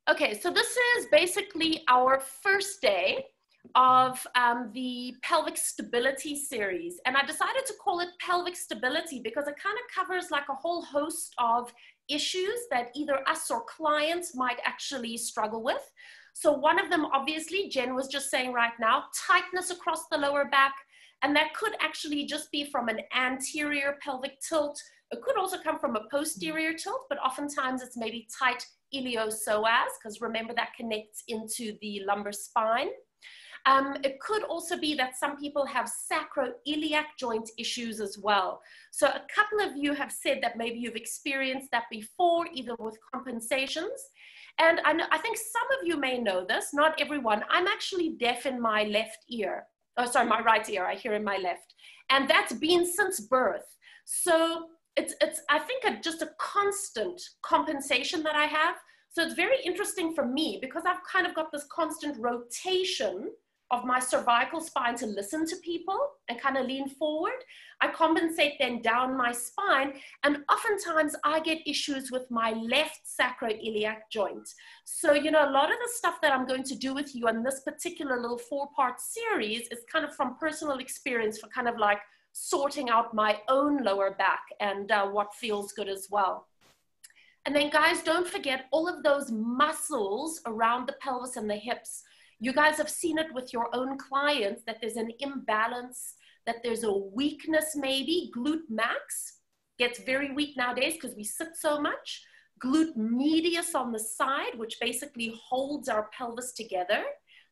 Okay, so this is basically our first day of the pelvic stability series. And I decided to call it pelvic stability because it kind of covers like a whole host of issues that either us or clients might actually struggle with. So one of them, obviously, Jen was just saying right now, tightness across the lower back. And that could actually just be from an anterior pelvic tilt. It could also come from a posterior tilt, but oftentimes it's maybe tight iliopsoas, because remember that connects into the lumbar spine. It could also be that some people have sacroiliac joint issues as well. So a couple of you have said that maybe you've experienced that before, either with compensations. And I think some of you may know this, not everyone. I'm actually deaf in my left ear. Oh, sorry, my right ear, I hear in my left. And that's been since birth. So it's I think, just a constant compensation that I have. So it's very interesting for me because I've kind of got this constant rotation of my cervical spine to listen to people and kind of lean forward. I compensate then down my spine, and oftentimes I get issues with my left sacroiliac joint. So, you know, a lot of the stuff that I'm going to do with you on this particular little 4-part series is kind of from personal experience for kind of like sorting out my own lower back and what feels good as well. And then guys, don't forget all of those muscles around the pelvis and the hips. You guys have seen it with your own clients that there's an imbalance, that there's a weakness maybe. Glute max gets very weak nowadays because we sit so much. Glute medius on the side, which basically holds our pelvis together.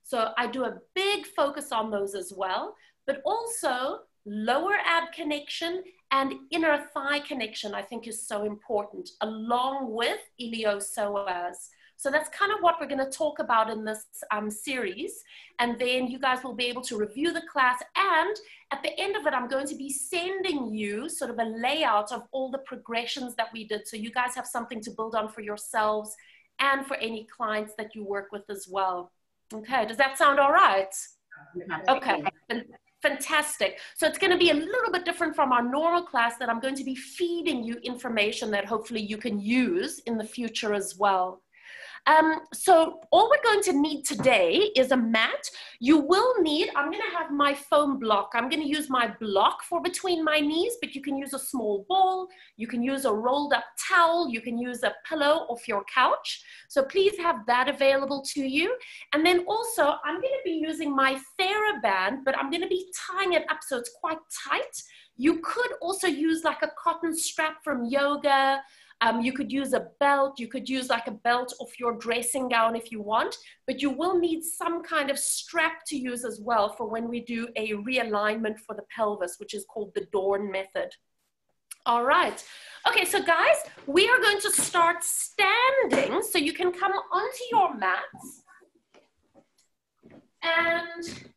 So I do a big focus on those as well, but also lower ab connection and inner thigh connection, I think, is so important, along with iliopsoas. So that's kind of what we're going to talk about in this series. And then you guys will be able to review the class. And at the end of it, I'm going to be sending you sort of a layout of all the progressions that we did. So you guys have something to build on for yourselves and for any clients that you work with as well. Okay, does that sound all right? Okay. Fantastic. So it's going to be a little bit different from our normal class, that I'm going to be feeding you information that hopefully you can use in the future as well. So all we're going to need today is a mat. You will need, I'm going to have my foam block. I'm going to use my block for between my knees, but you can use a small ball. You can use a rolled up towel. You can use a pillow off your couch. So please have that available to you. And then also I'm going to be using my TheraBand, but I'm going to be tying it up so it's quite tight. You could also use like a cotton strap from yoga. You could use a belt, you could use like a belt off your dressing gown if you want, but you will need some kind of strap to use as well for when we do a realignment for the pelvis, which is called the Dorn method. All right. Okay, so guys, we are going to start standing, so you can come onto your mats. And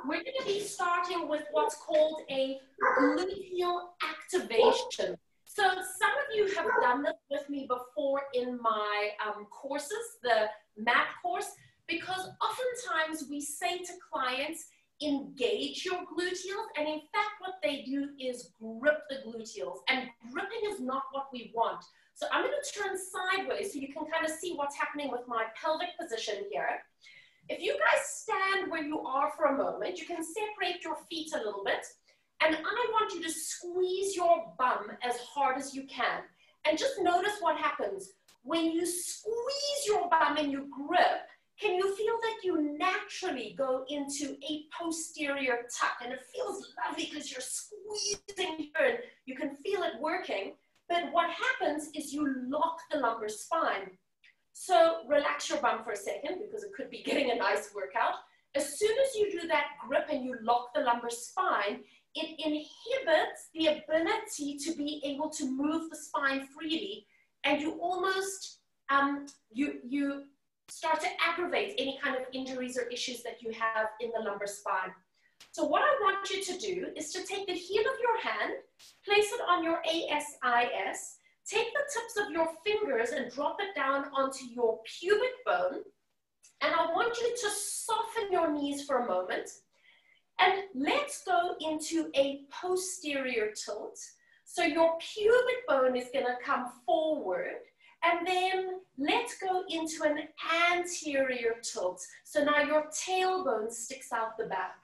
we're going to be starting with what's called a gluteal activation. So some of you have done this with me before in my courses, the mat course, because oftentimes we say to clients, engage your gluteals, and in fact what they do is grip the gluteals, and gripping is not what we want. So I'm going to turn sideways so you can kind of see what's happening with my pelvic position here. If you guys stand where you are for a moment, you can separate your feet a little bit. And I want you to squeeze your bum as hard as you can. And just notice what happens. When you squeeze your bum and you grip, can you feel that you naturally go into a posterior tuck? And it feels lovely because you're squeezing here and you can feel it working. But what happens is you lock the lumbar spine. So relax your bum for a second because it could be getting a nice workout. As soon as you do that grip and you lock the lumbar spine, it inhibits the ability to be able to move the spine freely, and you almost, you start to aggravate any kind of injuries or issues that you have in the lumbar spine. So what I want you to do is to take the heel of your hand, place it on your ASIS, take the tips of your fingers and drop it down onto your pubic bone, and I want you to soften your knees for a moment. And let's go into a posterior tilt. So your pubic bone is going to come forward And then let's go into an anterior tilt. So now your tailbone sticks out the back.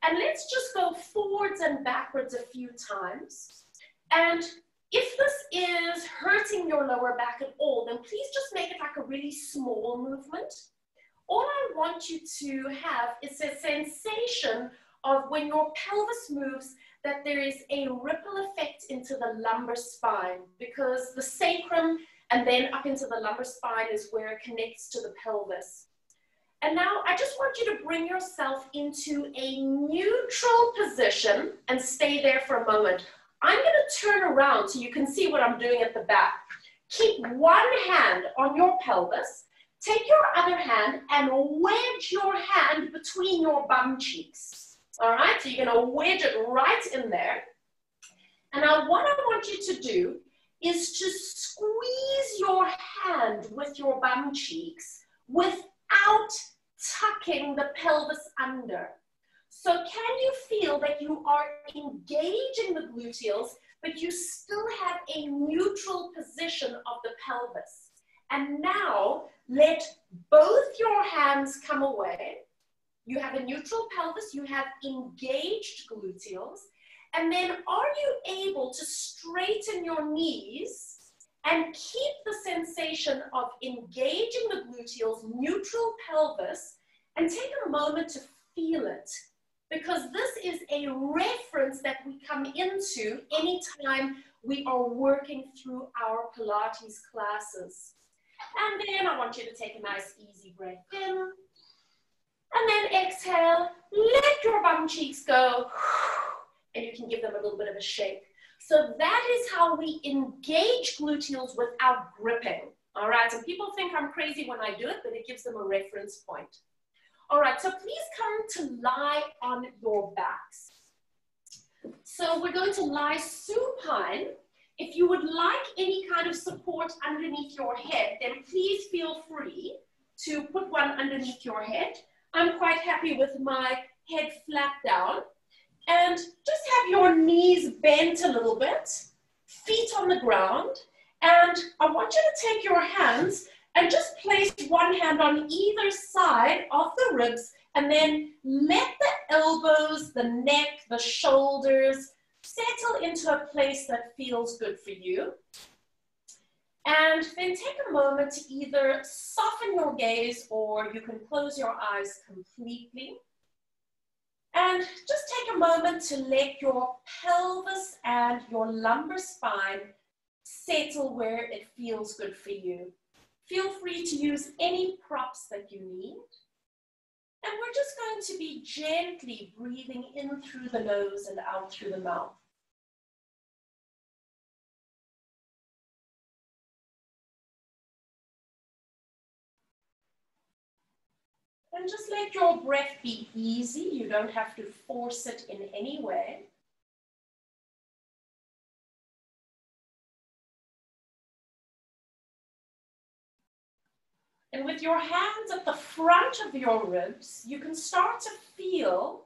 And let's just go forwards and backwards a few times. And if this is hurting your lower back at all, then please just make it like a really small movement. All I want you to have is a sensation of when your pelvis moves, that there is a ripple effect into the lumbar spine, because the sacrum and then up into the lumbar spine is where it connects to the pelvis. And now I just want you to bring yourself into a neutral position and stay there for a moment. I'm going to turn around so you can see what I'm doing at the back. Keep one hand on your pelvis. Take your other hand and wedge your hand between your bum cheeks. All right, so you're going to wedge it right in there. And now what I want you to do is to squeeze your hand with your bum cheeks without tucking the pelvis under. So can you feel that you are engaging the gluteals, but you still have a neutral position of the pelvis? And now let both your hands come away. You have a neutral pelvis, you have engaged gluteals, and then are you able to straighten your knees and keep the sensation of engaging the gluteals, neutral pelvis, and take a moment to feel it? Because this is a reference that we come into anytime we are working through our Pilates classes. And then I want you to take a nice easy breath in. And then exhale, let your bum cheeks go. And you can give them a little bit of a shake. So that is how we engage gluteals without gripping. All right, and people think I'm crazy when I do it, but it gives them a reference point. All right, so please come to lie on your backs. So we're going to lie supine. If you would like any kind of support underneath your head, then please feel free to put one underneath your head. I'm quite happy with my head flat down. And just have your knees bent a little bit, feet on the ground. And I want you to take your hands and just place one hand on either side of the ribs, and then let the elbows, the neck, the shoulders settle into a place that feels good for you. And then take a moment to either soften your gaze, or you can close your eyes completely. And just take a moment to let your pelvis and your lumbar spine settle where it feels good for you. Feel free to use any props that you need. And we're just going to be gently breathing in through the nose and out through the mouth. And just let your breath be easy. You don't have to force it in any way. And with your hands at the front of your ribs, you can start to feel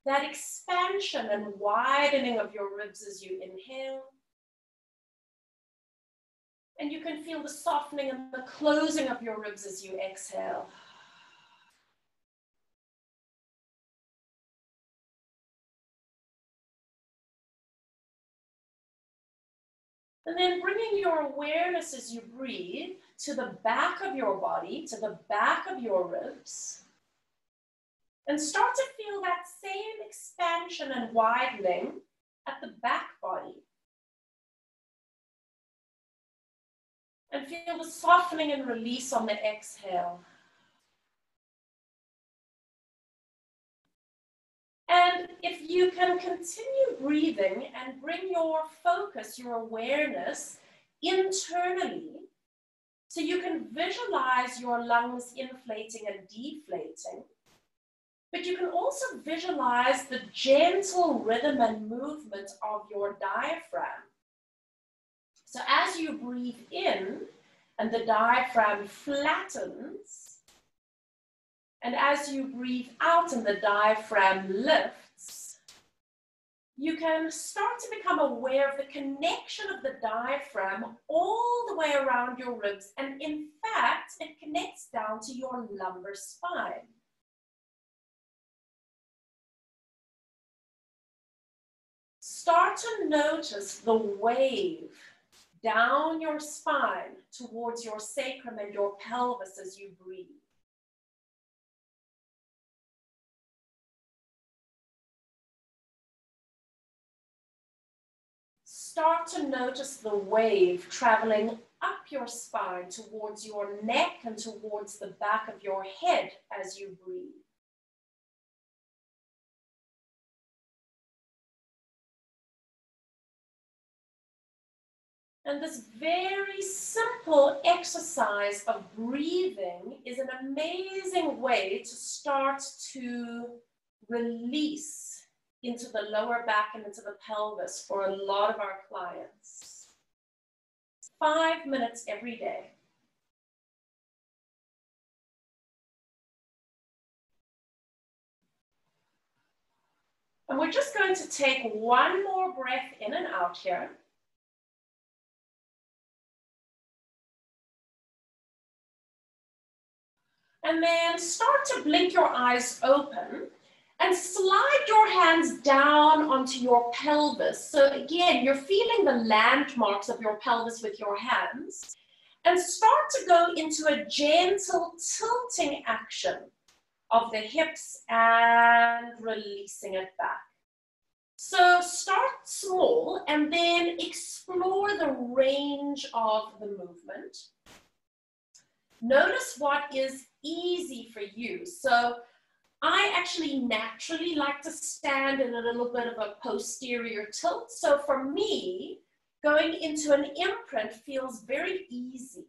that expansion and widening of your ribs as you inhale. And you can feel the softening and the closing of your ribs as you exhale. And then bringing your awareness as you breathe to the back of your body, to the back of your ribs. And start to feel that same expansion and widening at the back body. And feel the softening and release on the exhale. And if you can continue breathing and bring your focus, your awareness internally, so you can visualize your lungs inflating and deflating, but you can also visualize the gentle rhythm and movement of your diaphragm. So as you breathe in and the diaphragm flattens, and as you breathe out and the diaphragm lifts, you can start to become aware of the connection of the diaphragm all the way around your ribs, and in fact, it connects down to your lumbar spine. Start to notice the wave down your spine towards your sacrum and your pelvis as you breathe. Start to notice the wave traveling up your spine towards your neck and towards the back of your head as you breathe. And this very simple exercise of breathing is an amazing way to start to release into the lower back and into the pelvis for a lot of our clients. 5 minutes every day. And we're just going to take one more breath in and out here. And then start to blink your eyes open and slide your hands down onto your pelvis. So again, you're feeling the landmarks of your pelvis with your hands, and start to go into a gentle tilting action of the hips and releasing it back. So start small and then explore the range of the movement. Notice what is easy for you. So I actually naturally like to stand in a little bit of a posterior tilt. So for me, going into an imprint feels very easy.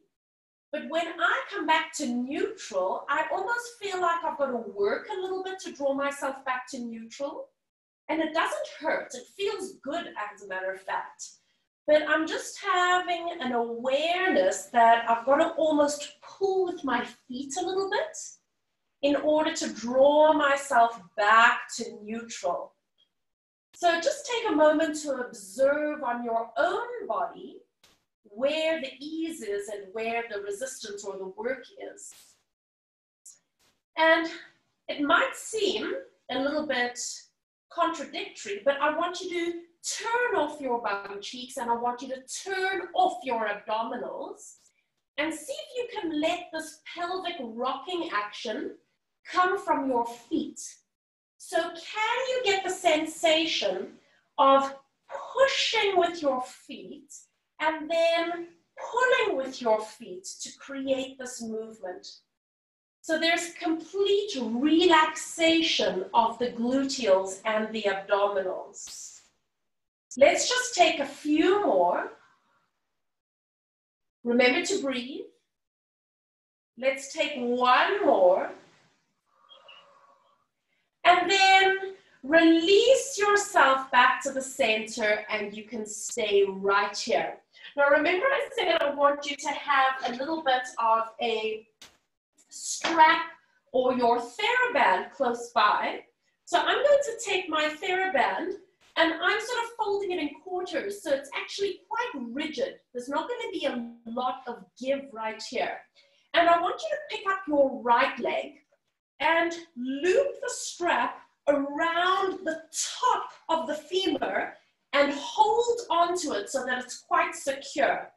But when I come back to neutral, I almost feel like I've got to work a little bit to draw myself back to neutral. And it doesn't hurt. It feels good, as a matter of fact. But I'm just having an awareness that I've got to almost pull with my feet a little bit in order to draw myself back to neutral. So just take a moment to observe on your own body where the ease is and where the resistance or the work is. And it might seem a little bit contradictory, but I want you to turn off your bum cheeks and I want you to turn off your abdominals and see if you can let this pelvic rocking action come from your feet. So can you get the sensation of pushing with your feet and then pulling with your feet to create this movement? So there's complete relaxation of the gluteals and the abdominals. Let's just take a few more. Remember to breathe. Let's take one more. And then release yourself back to the center and you can stay right here. Now remember I said I want you to have a little bit of a strap or your TheraBand close by. So I'm going to take my TheraBand and I'm sort of folding it in quarters, so it's actually quite rigid. There's not going to be a lot of give right here. And I want you to pick up your right leg and loop the strap around the top of the femur and hold onto it so that it's quite secure.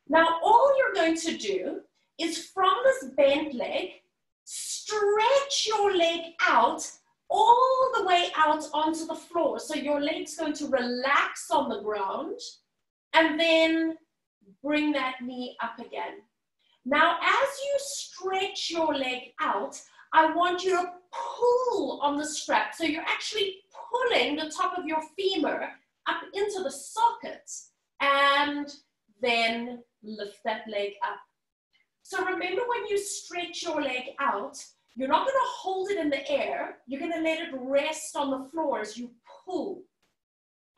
Now all you're going to do is from this bent leg, stretch your leg out all the way out onto the floor. So your leg's going to relax on the ground and then bring that knee up again. Now, as you stretch your leg out, I want you to pull on the strap. So you're actually pulling the top of your femur up into the socket and then lift that leg up. So remember when you stretch your leg out, you're not going to hold it in the air. You're going to let it rest on the floor as you pull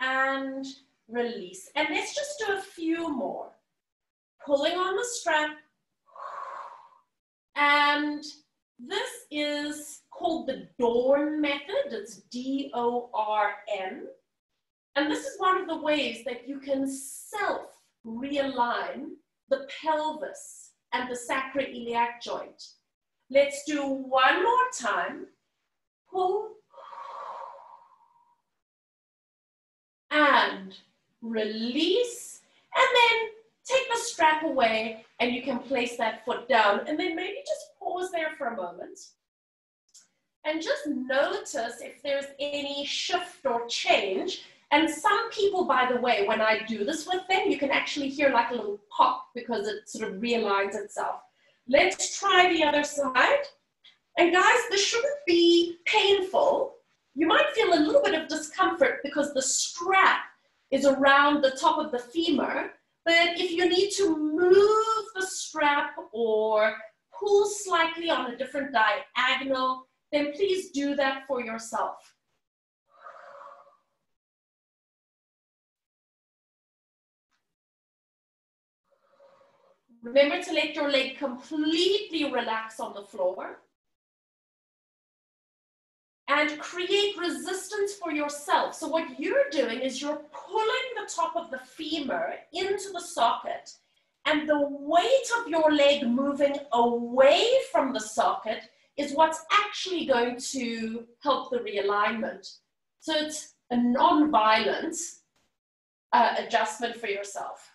and release. And let's just do a few more. Pulling on the strap. And this is called the Dorn method. It's D-O-R-N. And this is one of the ways that you can self-realign the pelvis and the sacroiliac joint. Let's do one more time. Pull and release, and then take the strap away and you can place that foot down, and then maybe just pause there for a moment and just notice if there's any shift or change. And some people, by the way, when I do this with them, you can actually hear like a little pop because it sort of realigns itself. Let's try the other side. And guys, this shouldn't be painful. You might feel a little bit of discomfort because the strap is around the top of the femur. But if you need to move the strap or pull slightly on a different diagonal, then please do that for yourself. Remember to let your leg completely relax on the floor. And create resistance for yourself. So what you're doing is you're pulling the top of the femur into the socket, and the weight of your leg moving away from the socket is what's actually going to help the realignment. So it's a non-violent adjustment for yourself.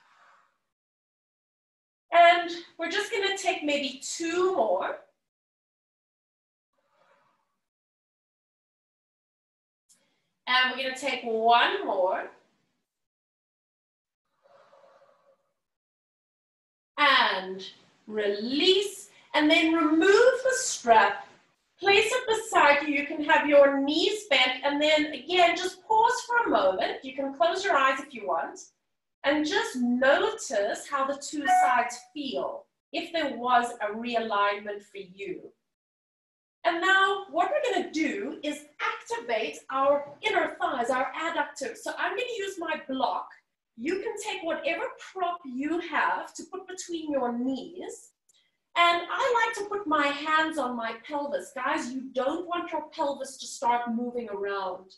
And we're just going to take maybe 2 more. And we're going to take 1 more. And release. And then remove the strap. Place it beside you. You can have your knees bent. And then again, just pause for a moment. You can close your eyes if you want. And just notice how the 2 sides feel, if there was a realignment for you. And now what we're going to do is activate our inner thighs, our adductors. So I'm going to use my block. You can take whatever prop you have to put between your knees. And I like to put my hands on my pelvis. Guys, you don't want your pelvis to start moving around.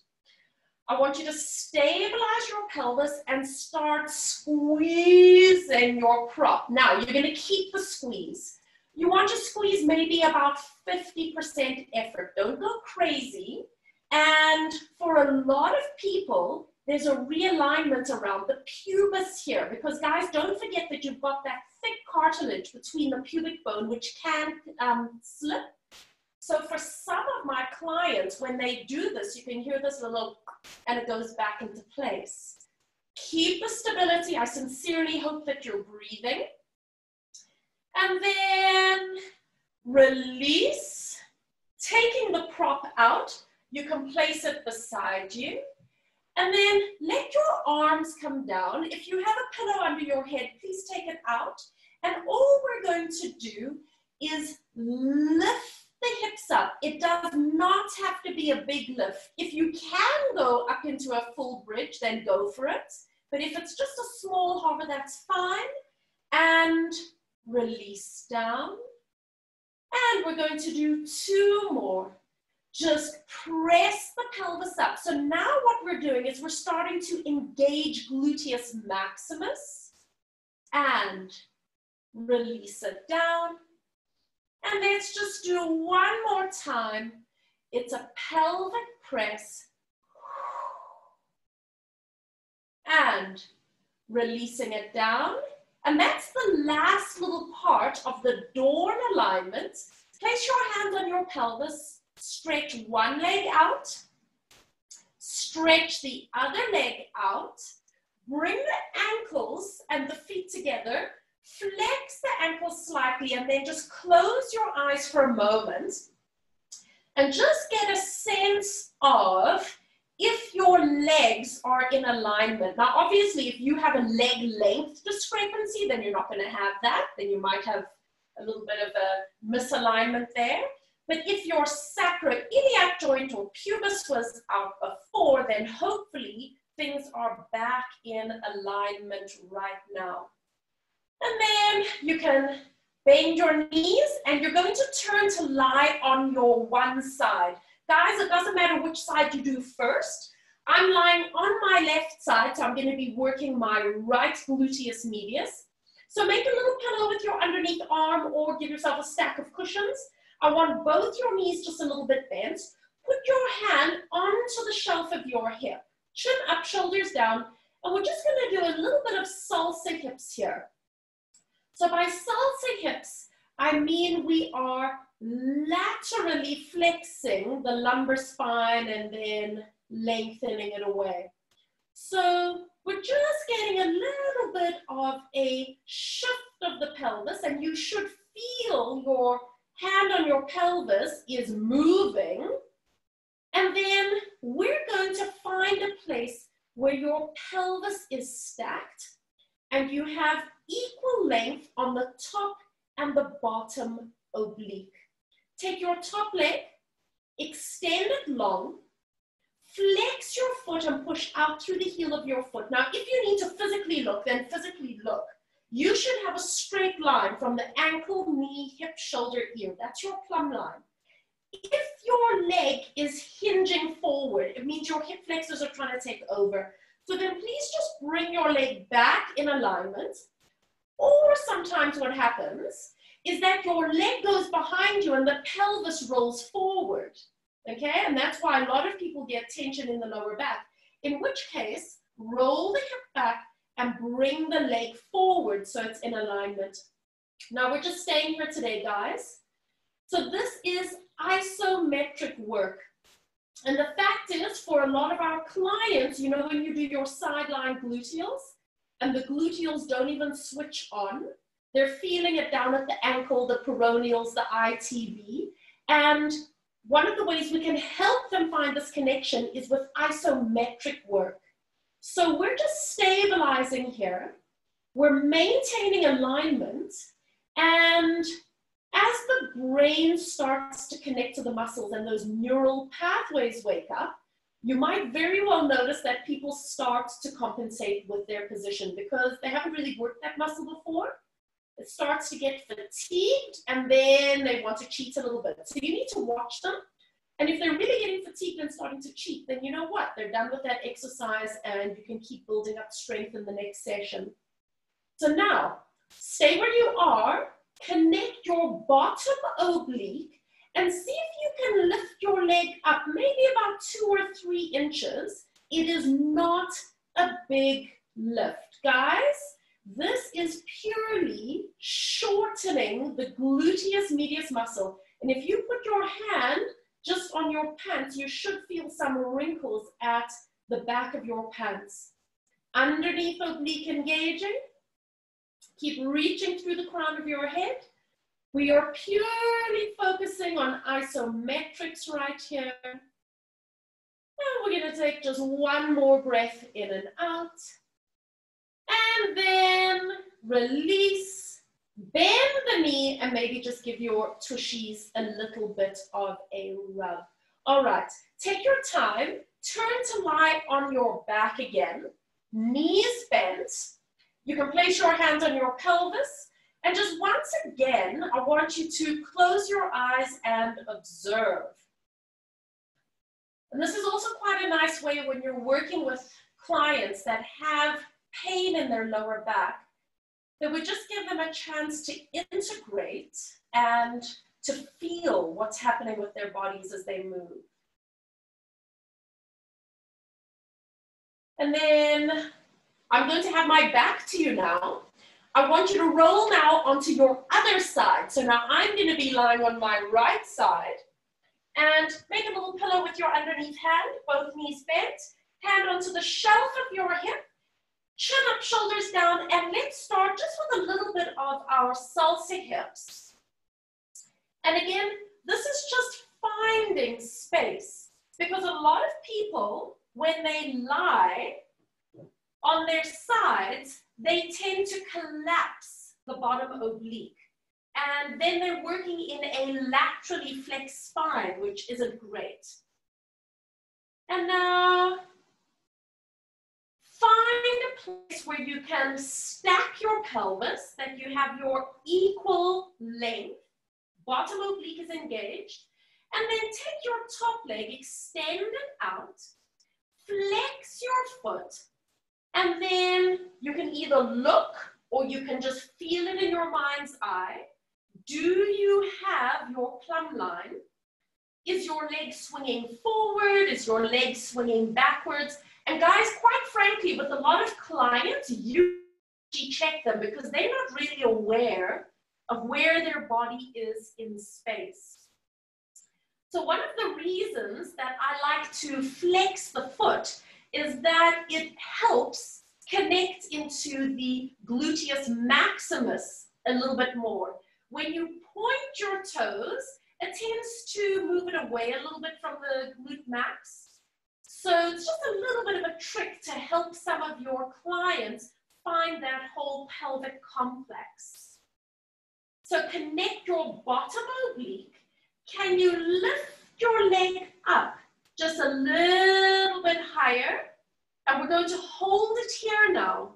I want you to stabilize your pelvis and start squeezing your prop. Now, you're going to keep the squeeze. You want to squeeze maybe about 50% effort. Don't go crazy. And for a lot of people, there's a realignment around the pubis here. Because guys, don't forget that you've got that thick cartilage between the pubic bone, which can slip. So for some of my clients, when they do this, you can hear this little, and it goes back into place. Keep the stability. I sincerely hope that you're breathing. And then release, taking the prop out. You can place it beside you. And then let your arms come down. If you have a pillow under your head, please take it out. And all we're going to do is lift the hips up. It does not have to be a big lift. If you can go up into a full bridge, then go for it. But if it's just a small hover, that's fine. And release down. And we're going to do 2 more. Just press the pelvis up. So now what we're doing is we're starting to engage gluteus maximus and release it down. And let's just do 1 more time. It's a pelvic press. And releasing it down. And that's the last little part of the dawn alignment. Place your hand on your pelvis. Stretch one leg out. Stretch the other leg out. Bring the ankles and the feet together. Flex the ankles slightly and then just close your eyes for a moment. And just get a sense of if your legs are in alignment. Now, obviously, if you have a leg length discrepancy, then you're not going to have that. Then you might have a little bit of a misalignment there. But if your sacroiliac joint or pubis was out before, then hopefully things are back in alignment right now. And then you can bend your knees and you're going to turn to lie on your one side. Guys, it doesn't matter which side you do first. I'm lying on my left side, so I'm going to be working my right gluteus medius. So make a little pillow with your underneath arm or give yourself a stack of cushions. I want both your knees just a little bit bent. Put your hand onto the shelf of your hip. Chin up, shoulders down. And we're just going to do a little bit of salsa hips here. So by salsa hips, I mean we are laterally flexing the lumbar spine and then lengthening it away. So we're just getting a little bit of a shift of the pelvis, and you should feel your hand on your pelvis is moving. And then we're going to find a place where your pelvis is stacked and you have equal length on the top and the bottom oblique. Take your top leg, extend it long, flex your foot and push out through the heel of your foot. Now, if you need to physically look, then physically look. You should have a straight line from the ankle, knee, hip, shoulder, ear. That's your plumb line. If your leg is hinging forward, it means your hip flexors are trying to take over. So then please just bring your leg back in alignment. Or sometimes what happens is that your leg goes behind you and the pelvis rolls forward. Okay, and that's why a lot of people get tension in the lower back. In which case, roll the hip back and bring the leg forward so it's in alignment. Now we're just staying here today, guys. So this is isometric work. And the fact is, for a lot of our clients, you know, when you do your sideline gluteals, and the gluteals don't even switch on, they're feeling it down at the ankle, the peroneals, the ITB. And one of the ways we can help them find this connection is with isometric work. So we're just stabilizing here. We're maintaining alignment. And as the brain starts to connect to the muscles and those neural pathways wake up, you might very well notice that people start to compensate with their position because they haven't really worked that muscle before. It starts to get fatigued and then they want to cheat a little bit. So you need to watch them. And if they're really getting fatigued and starting to cheat, then you know what? They're done with that exercise and you can keep building up strength in the next session. So now, stay where you are. Connect your bottom oblique and see if you can lift your leg up maybe about 2 or 3 inches. It is not a big lift. Guys, this is purely shortening the gluteus medius muscle. And if you put your hand just on your pants, you should feel some wrinkles at the back of your pants. Underneath oblique engaging. Keep reaching through the crown of your head. We are purely focusing on isometrics right here. Now we're going to take just one more breath in and out. And then release, bend the knee, and maybe just give your tushies a little bit of a rub. All right, take your time. Turn to lie on your back again. Knees bent. You can place your hands on your pelvis. And just once again, I want you to close your eyes and observe. And this is also quite a nice way when you're working with clients that have pain in their lower back, that we just give them a chance to integrate and to feel what's happening with their bodies as they move. And then I'm going to have my back to you now. I want you to roll now onto your other side. So now I'm going to be lying on my right side. And make a little pillow with your underneath hand, both knees bent. Hand onto the shelf of your hip. Chin up, shoulders down. And let's start just with a little bit of our salsa hips. And again, this is just finding space. Because a lot of people, when they lie on their sides, they tend to collapse the bottom oblique. And then they're working in a laterally flexed spine, which isn't great. And now, find a place where you can stack your pelvis, that you have your equal length. Bottom oblique is engaged. And then take your top leg, extend it out, flex your foot, and then you can either look or you can just feel it in your mind's eye. Do you have your plumb line? Is your leg swinging forward? Is your leg swinging backwards? And guys, quite frankly, with a lot of clients, you check them because they're not really aware of where their body is in space. So one of the reasons that I like to flex the foot is that it helps connect into the gluteus maximus a little bit more. When you point your toes, it tends to move it away a little bit from the glute max. So it's just a little bit of a trick to help some of your clients find that whole pelvic complex. So connect your bottom oblique. Can you lift your leg up just a little bit higher? And we're going to hold it here now.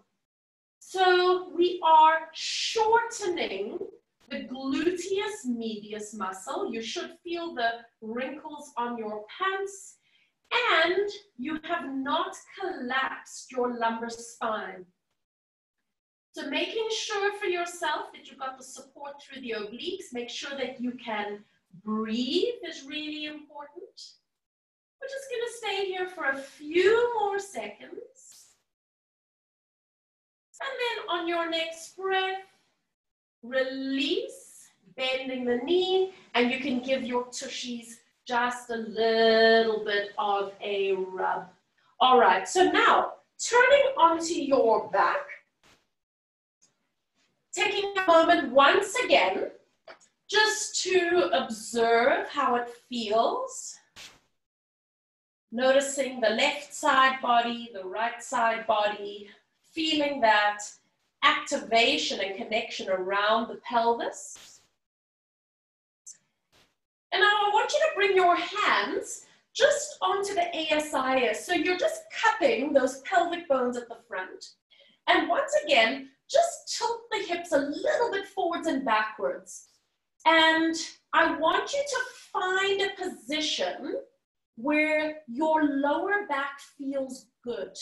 So we are shortening the gluteus medius muscle. You should feel the wrinkles on your pants, and you have not collapsed your lumbar spine. So making sure for yourself that you've got the support through the obliques, make sure that you can breathe is really important. We're just going to stay here for a few more seconds. And then on your next breath, release, bending the knee, and you can give your tushies just a little bit of a rub. All right, so now turning onto your back, taking a moment once again, just to observe how it feels. Noticing the left side body, the right side body, feeling that activation and connection around the pelvis. And now I want you to bring your hands just onto the ASIS. So you're just cupping those pelvic bones at the front. And once again, just tilt the hips a little bit forwards and backwards. And I want you to find a position where your lower back feels good.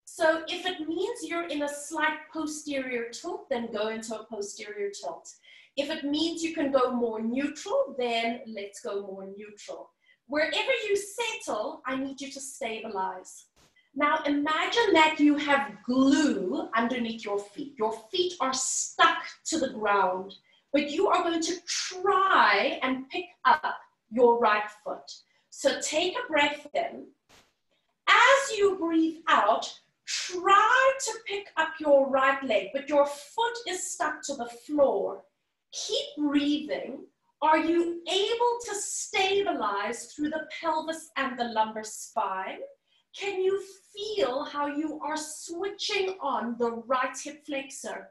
So if it means you're in a slight posterior tilt, then go into a posterior tilt. If it means you can go more neutral, then let's go more neutral. Wherever you settle, I need you to stabilize. Now imagine that you have glue underneath your feet. Your feet are stuck to the ground, but you are going to try and pick up your right foot. So take a breath in. As you breathe out, try to pick up your right leg, but your foot is stuck to the floor. Keep breathing. Are you able to stabilize through the pelvis and the lumbar spine? Can you feel how you are switching on the right hip flexor?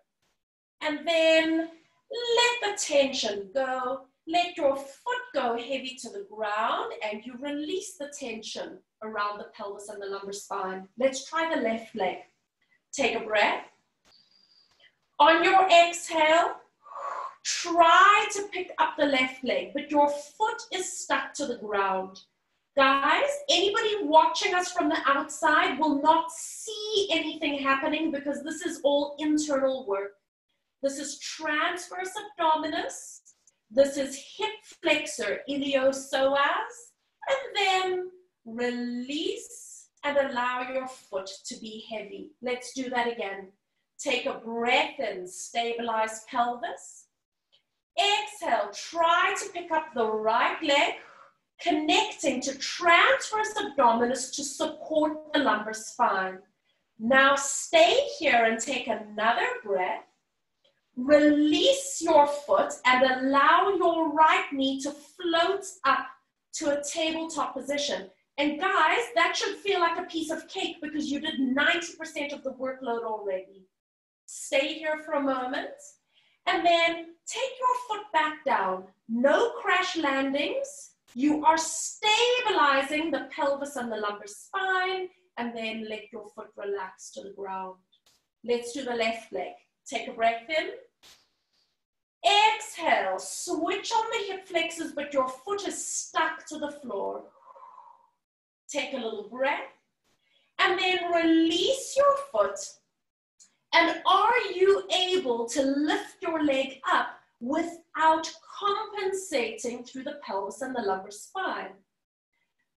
And then let the tension go. Let your foot go heavy to the ground and you release the tension around the pelvis and the lumbar spine. Let's try the left leg. Take a breath. On your exhale, try to pick up the left leg, but your foot is stuck to the ground. Guys, anybody watching us from the outside will not see anything happening because this is all internal work. This is transverse abdominis. This is hip flexor, iliopsoas, and then release and allow your foot to be heavy. Let's do that again. Take a breath in, stabilize pelvis. Exhale, try to pick up the right leg, connecting to transverse abdominis to support the lumbar spine. Now stay here and take another breath. Release your foot and allow your right knee to float up to a tabletop position. And guys, that should feel like a piece of cake because you did 90% of the workload already. Stay here for a moment and then take your foot back down. No crash landings. You are stabilizing the pelvis and the lumbar spine, and then let your foot relax to the ground. Let's do the left leg. Take a breath in. Exhale, switch on the hip flexors, but your foot is stuck to the floor. Take a little breath, and then release your foot And are you able to lift your leg up without compensating through the pelvis and the lumbar spine?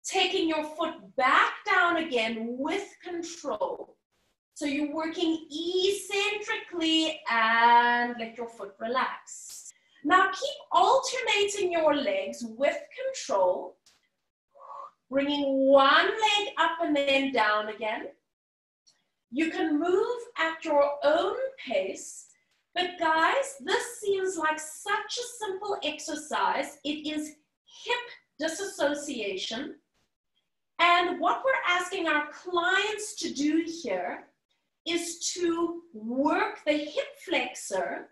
Taking your foot back down again with control. So you're working eccentrically and let your foot relax. Now keep alternating your legs with control, bringing one leg up and then down again. You can move at your own pace, but guys, this seems like such a simple exercise. It is hip disassociation. And what we're asking our clients to do here is to work the hip flexor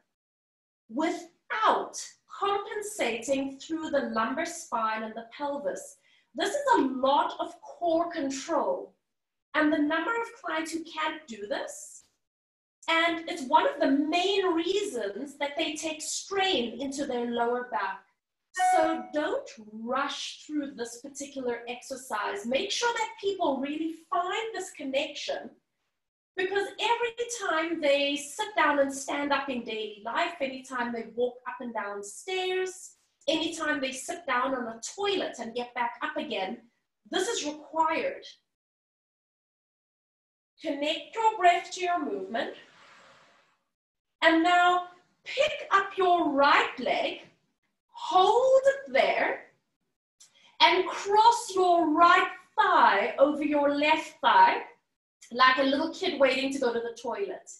without compensating through the lumbar spine and the pelvis. This is a lot of core control. And the number of clients who can't do this, and it's one of the main reasons that they take strain into their lower back. So don't rush through this particular exercise. Make sure that people really find this connection, because every time they sit down and stand up in daily life, anytime they walk up and down stairs, anytime they sit down on a toilet and get back up again, this is required. Connect your breath to your movement. And now pick up your right leg, hold it there, and cross your right thigh over your left thigh, like a little kid waiting to go to the toilet.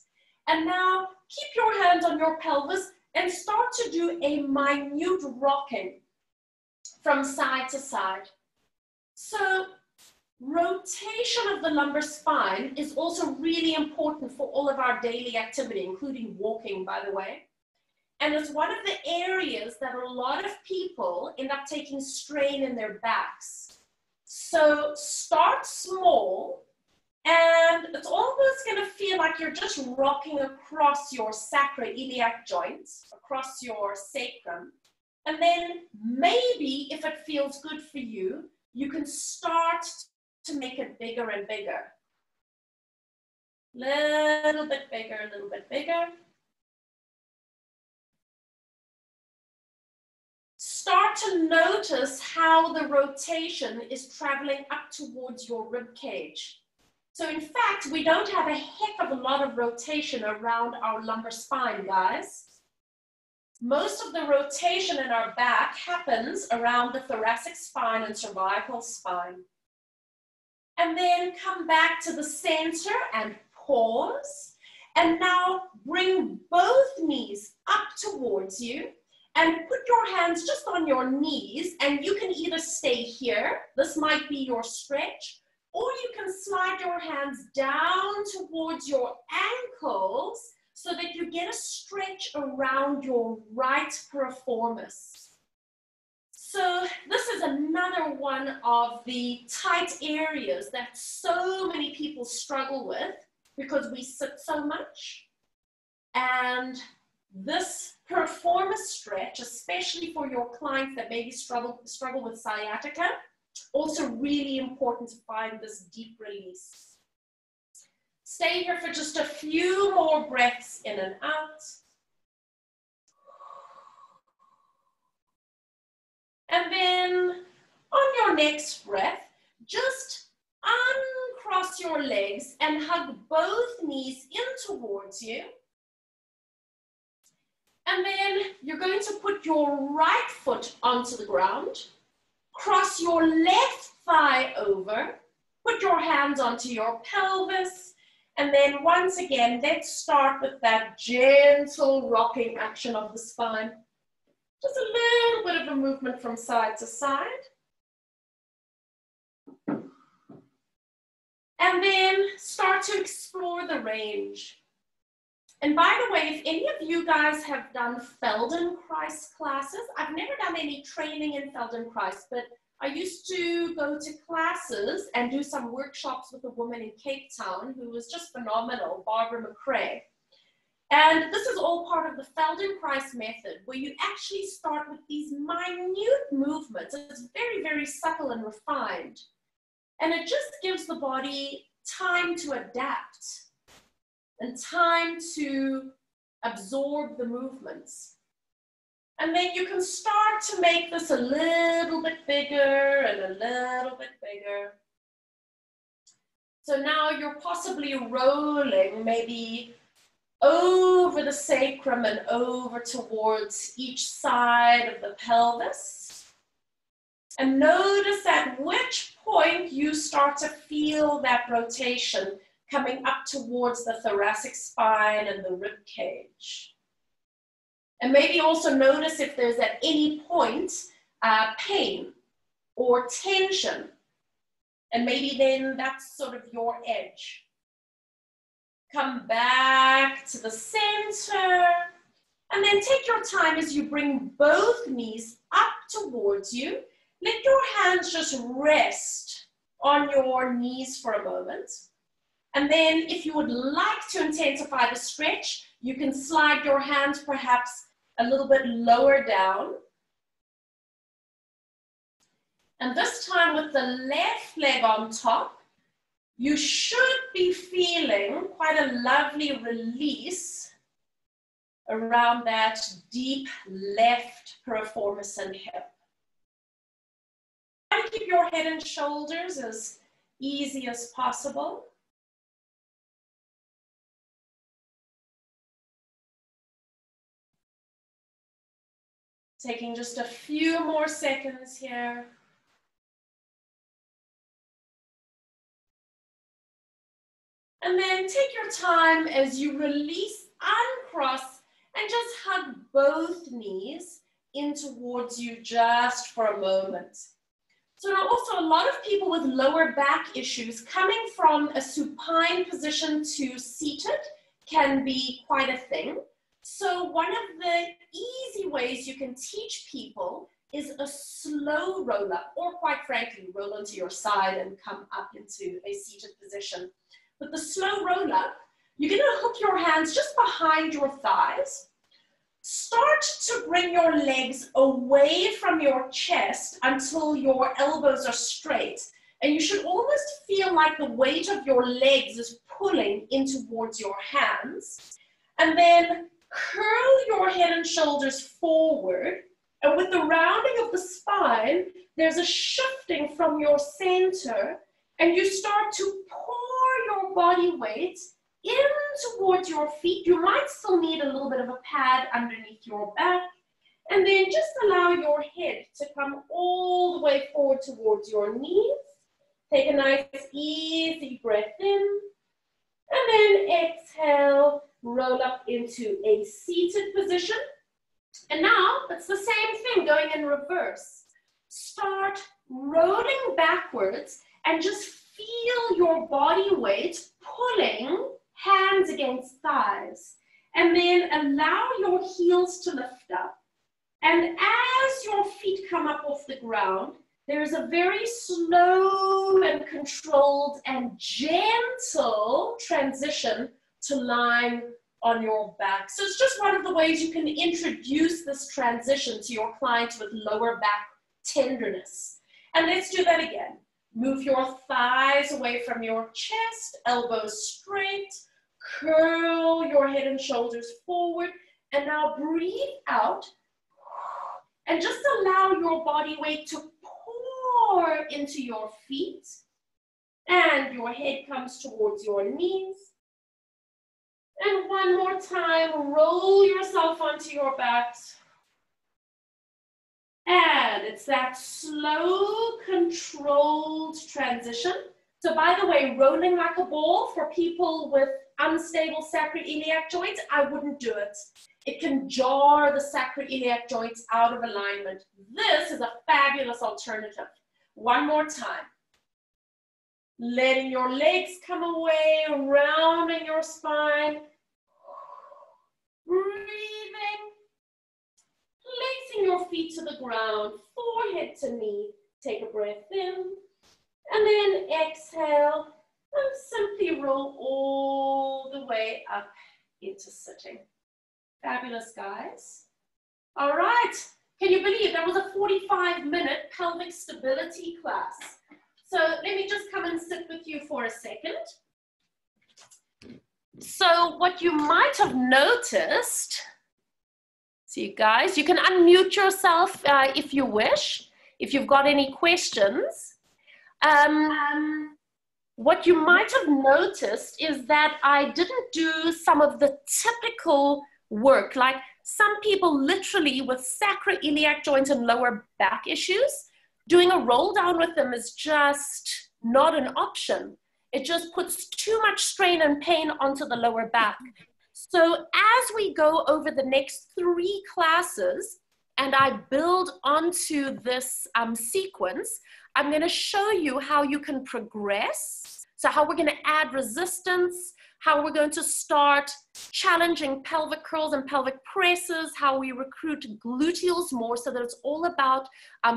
And now keep your hands on your pelvis and start to do a minute rocking from side to side. So rotation of the lumbar spine is also really important for all of our daily activity, including walking, by the way. And it's one of the areas that a lot of people end up taking strain in their backs. So start small, and it's almost going to feel like you're just rocking across your sacroiliac joints, across your sacrum. And then maybe, if it feels good for you, you can start to make it bigger and bigger. Little bit bigger, a little bit bigger. Start to notice how the rotation is traveling up towards your rib cage. So in fact, we don't have a heck of a lot of rotation around our lumbar spine, guys. Most of the rotation in our back happens around the thoracic spine and cervical spine. And then come back to the center and pause. And now bring both knees up towards you and put your hands just on your knees, and you can either stay here, this might be your stretch, or you can slide your hands down towards your ankles so that you get a stretch around your right piriformis. So this is another one of the tight areas that so many people struggle with because we sit so much. And this piriformis stretch, especially for your clients that maybe struggle with sciatica, also really important to find this deep release. Stay here for just a few more breaths in and out. And then on your next breath, just uncross your legs and hug both knees in towards you. And then you're going to put your right foot onto the ground, cross your left thigh over, put your hands onto your pelvis, and then once again, let's start with that gentle rocking action of the spine. Just a little bit of a movement from side to side. And then start to explore the range. And by the way, if any of you guys have done Feldenkrais classes, I've never done any training in Feldenkrais, but I used to go to classes and do some workshops with a woman in Cape Town who was just phenomenal, Barbara McRae. And this is all part of the Feldenkrais method, where you actually start with these minute movements. It's very, very subtle and refined. And it just gives the body time to adapt. and time to absorb the movements. And then you can start to make this a little bit bigger and a little bit bigger. So now you're possibly rolling maybe over the sacrum and over towards each side of the pelvis. And notice at which point you start to feel that rotation coming up towards the thoracic spine and the rib cage. And maybe also notice if there's at any point pain or tension. And maybe then that's sort of your edge. Come back to the center. And then take your time as you bring both knees up towards you. Let your hands just rest on your knees for a moment. And then if you would like to intensify the stretch, you can slide your hands perhaps a little bit lower down. And this time with the left leg on top, you should be feeling quite a lovely release around that deep left piriformis and hip. Try to keep your head and shoulders as easy as possible. Taking just a few more seconds here. And then take your time as you release, uncross, and just hug both knees in towards you just for a moment. So now also a lot of people with lower back issues coming from a supine position to seated can be quite a thing. So one of the easy ways you can teach people is a slow roll up, or quite frankly, roll onto your side and come up into a seated position. With the slow roll up, you're going to hook your hands just behind your thighs. Start to bring your legs away from your chest until your elbows are straight. And you should almost feel like the weight of your legs is pulling in towards your hands. And then curl your head and shoulders forward. And with the rounding of the spine, there's a shifting from your center. And you start to pour your body weight in towards your feet. You might still need a little bit of a pad underneath your back. And then just allow your head to come all the way forward towards your knees. Take a nice easy breath in. And then exhale, roll up into a seated position. And now it's the same thing going in reverse. Start rolling backwards and just feel your body weight pulling hands against thighs. And then allow your heels to lift up. And as your feet come up off the ground, there's a very slow and controlled and gentle transition to lying on your back. So it's just one of the ways you can introduce this transition to your clients with lower back tenderness. And let's do that again. Move your thighs away from your chest, elbows straight, curl your head and shoulders forward, and now breathe out and just allow your body weight to pour into your feet, and your head comes towards your knees. And one more time, roll yourself onto your backs. And it's that slow, controlled transition. So by the way, rolling like a ball for people with unstable sacroiliac joints, I wouldn't do it. It can jar the sacroiliac joints out of alignment. This is a fabulous alternative. One more time. Letting your legs come away, rounding your spine. Breathing. Placing your feet to the ground, forehead to knee. Take a breath in. And then exhale. And simply roll all the way up into sitting. Fabulous, guys. All right. Can you believe that was a 45-minute pelvic stability class? So let me just come and sit with you for a second. So what you might have noticed, so you guys, you can unmute yourself if you wish, if you've got any questions. What you might have noticed is that I didn't do some of the typical work, like some people literally with sacroiliac joint and lower back issues, doing a roll down with them is just not an option. It just puts too much strain and pain onto the lower back. So as we go over the next 3 classes and I build onto this sequence, I'm going to show you how you can progress. So how we're going to add resistance, how we're going to start challenging pelvic curls and pelvic presses, how we recruit gluteals more so that it's all about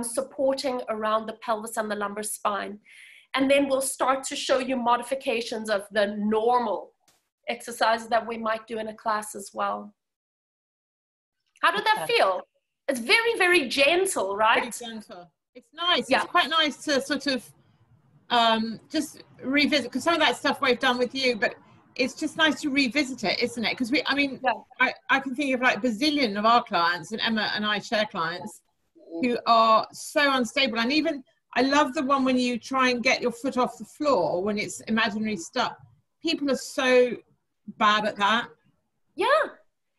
supporting around the pelvis and the lumbar spine. And then we'll start to show you modifications of the normal exercises that we might do in a class as well. How did that feel? It's very, very gentle, right? Very gentle. It's nice. Yeah. It's quite nice to sort of just revisit, because some of that stuff we've done with you, but it's just nice to revisit it, isn't it? Because I can think of like a bazillion of our clients, and Emma and I share clients who are so unstable. And even I love the one when you try and get your foot off the floor when it's imaginary stuff. People are so bad at that. Yeah.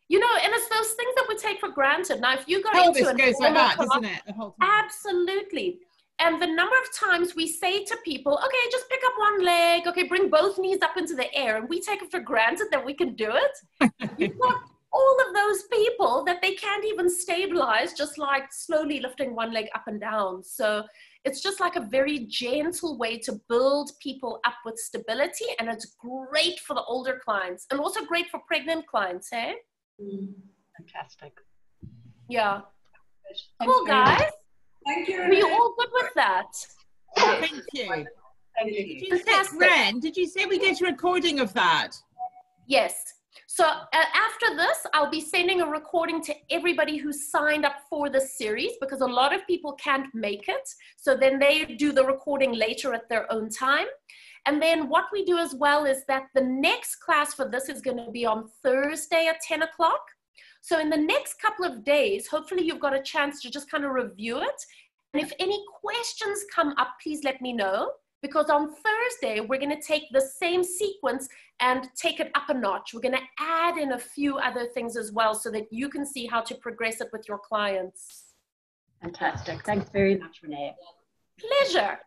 You know, and it's those things that we take for granted. Now, if you go Pelvis into goes like that, doesn't it? The whole time. Absolutely. And the number of times we say to people, okay, just pick up one leg, okay, bring both knees up into the air, and we take it for granted that we can do it. You've got all of those people that they can't even stabilize, just like slowly lifting one leg up and down. So it's just like a very gentle way to build people up with stability, and it's great for the older clients and also great for pregnant clients, eh? Fantastic. Yeah. Cool, guys. Thank you. Are you all good with that? Thank you. Thank you. Did you say we get a recording of that? Yes. So after this, I'll be sending a recording to everybody who signed up for this series, because a lot of people can't make it. So then they do the recording later at their own time. And then what we do as well is that the next class for this is going to be on Thursday at 10 o'clock. So in the next couple of days, hopefully you've got a chance to just kind of review it. And if any questions come up, please let me know. Because on Thursday, we're going to take the same sequence and take it up a notch. We're going to add in a few other things as well so that you can see how to progress it with your clients. Fantastic. Thanks very much, Renee. Pleasure.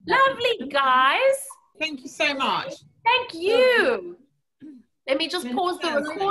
Lovely, guys. Thank you so much. Thank you. Let me just pause the recording.